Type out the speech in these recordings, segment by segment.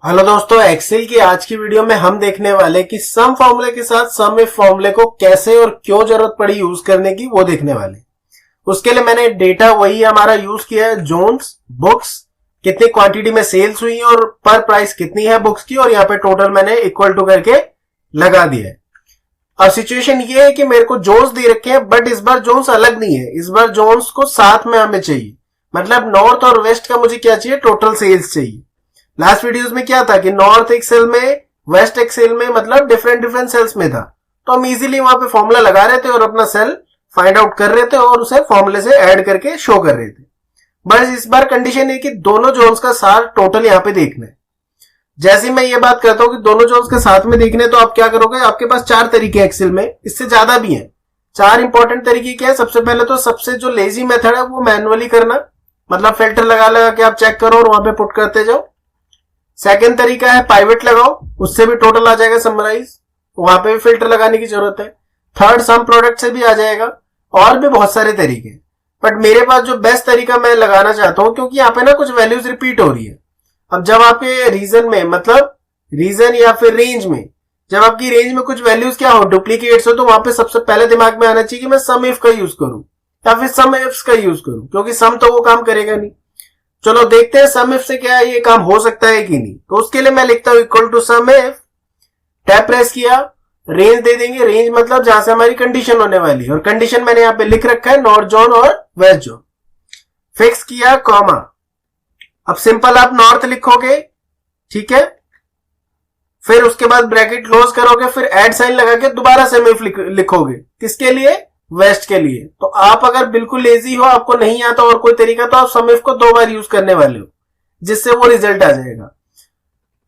Hello दोस्तों, Excel की आज की वीडियो में हम देखने वाले कि सम फॉर्मूले के साथ सम इफ फॉर्मूले को कैसे और क्यों जरूरत पड़ी यूज करने की वो देखने वाले। उसके लिए मैंने डेटा वही हमारा यूज किया है, जोन्स बुक्स, कितनी क्वांटिटी में सेल्स हुई और पर प्राइस कितनी है बुक्स की, और यहाँ पे टोटल मैंने इक्वल टू करके लगा दिया है। अब सिचुएशन ये है कि मेरे को जोन्स दे रखे हैं, बट इस बार जोन्स अलग नहीं है, इस बार जोन्स को साथ में हमें चाहिए। मतलब नॉर्थ और वेस्ट का मुझे क्या चाहिए, टोटल सेल्स चाहिए। लास्ट वीडियोस में क्या था कि नॉर्थ एक सेल में, वेस्ट एक सेल में, मतलब डिफरेंट सेल्स में था, तो हम इजीली वहां पे फॉर्मूला लगा रहे थे और अपना सेल फाइंड आउट कर रहे थे और उसे फॉर्मूले से ऐड करके शो कर रहे थे। बस इस बार कंडीशन है कि दोनों जोन्स का सार टोटल यहाँ पे देखना है। जैसे मैं ये बात करता हूं कि दोनों जोन्स के साथ में देखने, तो आप क्या करोगे, आपके पास 4 तरीके एक्सेल में, इससे ज्यादा भी है। 4 इंपॉर्टेंट तरीके क्या है। सबसे पहले तो सबसे जो लेजी मेथड है वो मैनुअली करना, मतलब फिल्टर लगा के आप चेक करो और वहां पे पुट करते जाओ। सेकंड तरीका है पाइवट लगाओ, उससे भी टोटल आ जाएगा समराइज, वहां पे भी फिल्टर लगाने की जरूरत है। थर्ड सम प्रोडक्ट से भी आ जाएगा, और भी बहुत सारे तरीके। बट मेरे पास जो बेस्ट तरीका मैं लगाना चाहता हूं, क्योंकि यहाँ पे ना कुछ वैल्यूज रिपीट हो रही है। अब जब आपके रीजन में, मतलब रीजन या फिर रेंज में, जब आपकी रेंज में कुछ वैल्यूज क्या हो, डुप्लीकेट्स हो, तो वहां पे सबसे पहले दिमाग में आना चाहिए कि मैं सम इफ का यूज करूं या फिर सम इफ्स का यूज करूं, क्योंकि सम तो वो काम करेगा नहीं। चलो देखते हैं सम इफ से क्या ये काम हो सकता है कि नहीं। तो उसके लिए मैं लिखता हूं equal to sum if, tab press किया, रेंज दे देंगे, रेंज मतलब जहां से हमारी कंडीशन होने वाली है, और कंडीशन मैंने यहां पे लिख रखा है नॉर्थ जोन और वेस्ट जोन। फिक्स किया कॉमा, अब सिंपल आप नॉर्थ लिखोगे, ठीक है, फिर उसके बाद ब्रैकेट क्लोज करोगे, फिर ऐड साइन लगा के दोबारा सम इफ लिखोगे, किसके लिए, वेस्ट के लिए। तो आप अगर बिल्कुल लेजी हो, आपको नहीं आता और कोई तरीका, तो आप सम इफ को 2 बार यूज करने वाले हो, जिससे वो रिजल्ट आ जाएगा।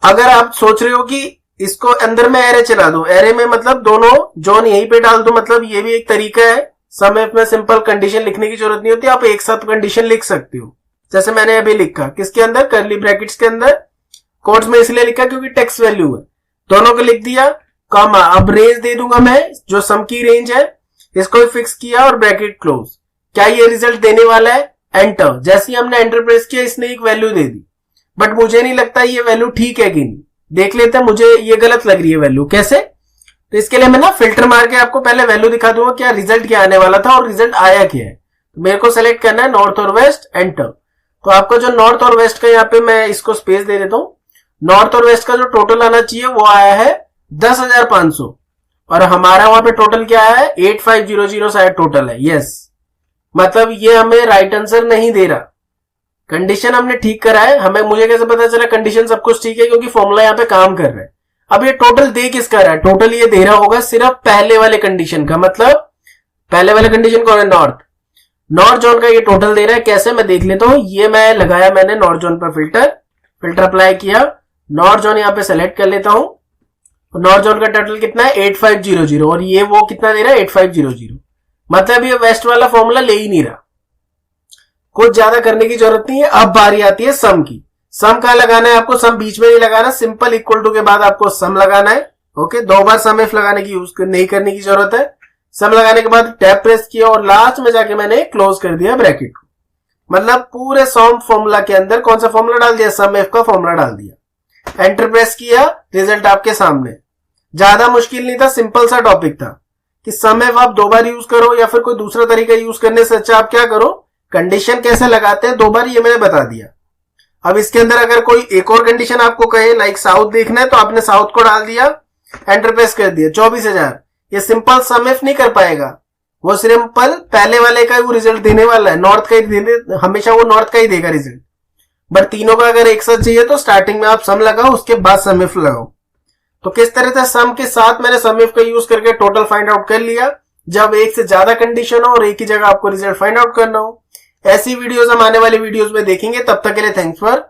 अगर आप सोच रहे हो कि इसको अंदर में एरे चला दो, एरे में मतलब दोनों जोन यहीं पे डाल दो, मतलब ये भी एक तरीका है। सम इफ में सिंपल कंडीशन लिखने की जरूरत नहीं होती, आप एक साथ कंडीशन लिख सकते हो, जैसे मैंने अभी लिखा, किसके अंदर, कर्ली ब्रैकेट्स के अंदर, कोट्स में इसलिए लिखा क्योंकि टेक्स्ट वैल्यू है, दोनों को लिख दिया कॉमा। अब रेंज दे दूंगा मैं, जो सम की रेंज है, इसको फिक्स किया और ब्रैकेट क्लोज। क्या ये रिजल्ट देने वाला है, एंटर। जैसे ही हमने एंटर प्रेस किया, इसने एक वैल्यू दे दी, बट मुझे नहीं लगता ये वैल्यू ठीक है कि नहीं। देख लेते हैं, मुझे ये गलत लग रही है वैल्यू, कैसे। तो इसके लिए मैं ना फिल्टर मार के आपको पहले वैल्यू दिखा दूंगा, क्या रिजल्ट क्या आने वाला था और रिजल्ट आया क्या है। तो मेरे को सेलेक्ट करना है नॉर्थ और वेस्ट, एंटर। तो आपको जो नॉर्थ और वेस्ट का, यहाँ पे मैं इसको स्पेस दे देता हूं। नॉर्थ और वेस्ट का जो टोटल आना चाहिए वो आया है 10,500, और हमारा वहां पे टोटल क्या है, 8500 शायद टोटल है। यस, मतलब ये हमें राइट आंसर नहीं दे रहा, कंडीशन हमने ठीक करा है। मुझे कैसे पता चला कंडीशन सब कुछ ठीक है, क्योंकि फॉर्मूला यहाँ पे काम कर रहा है। अब ये टोटल दे किसका रहा है, टोटल ये दे रहा होगा सिर्फ पहले वाले कंडीशन का, मतलब पहले वाले कंडीशन कौन है, नॉर्थ जोन का ये टोटल दे रहा है। कैसे, मैं देख लेता हूं। ये मैं लगाया मैंने नॉर्थ जोन पर फिल्टर अप्लाई किया, नॉर्थ जोन यहाँ पे सेलेक्ट कर लेता हूं। नॉर्थ जोन का टोटल कितना है, 8500, और ये वो कितना दे रहा है, 8500। मतलब ये वेस्ट वाला फॉर्मूला ले ही नहीं रहा, कुछ ज्यादा करने की जरूरत नहीं है। अब बारी आती है सम की। सम कहां लगाना है आपको, सम बीच में नहीं लगाना, सिंपल इक्वल टू के बाद आपको सम लगाना है। ओके, 2 बार सम इफ लगाने की यूज नहीं करने की जरूरत है। सम लगाने के बाद टैब प्रेस किया और लास्ट में जाके मैंने क्लोज कर दिया ब्रैकेट को। मतलब पूरे सम फॉर्मूला के अंदर कौन सा फॉर्मूला डाल दिया, सम इफ का फॉर्मूला डाल दिया। एंटर प्रेस किया, रिजल्ट आपके सामने। ज्यादा मुश्किल नहीं था, सिंपल सा टॉपिक था कि सम इफ आप 2 बार यूज करो या फिर कोई दूसरा तरीका यूज करने से अच्छा आप क्या करो, कंडीशन कैसे लगाते हैं 2 बार, ये मैंने बता दिया। अब इसके अंदर अगर कोई एक और कंडीशन आपको कहे, लाइक साउथ देखना है, तो आपने साउथ को डाल दिया, एंटर प्रेस कर दिया, 24,000। ये सिंपल सम इफ नहीं कर पाएगा, वो सिंपल पहले वाले का वो रिजल्ट देने वाला है, नॉर्थ का ही हमेशा वो नॉर्थ का ही देगा रिजल्ट। बट तीनों का अगर एक साथ चाहिए तो स्टार्टिंग में आप सम लगाओ, उसके बाद सम इफ लगाओ। तो किस तरह से सम के साथ मैंने सम इफ का यूज करके टोटल फाइंड आउट कर लिया, जब एक से ज्यादा कंडीशन हो और एक ही जगह आपको रिजल्ट फाइंड आउट करना हो। ऐसी वीडियोस हम आने वाली वीडियोस में देखेंगे। तब तक के लिए थैंक्स फॉर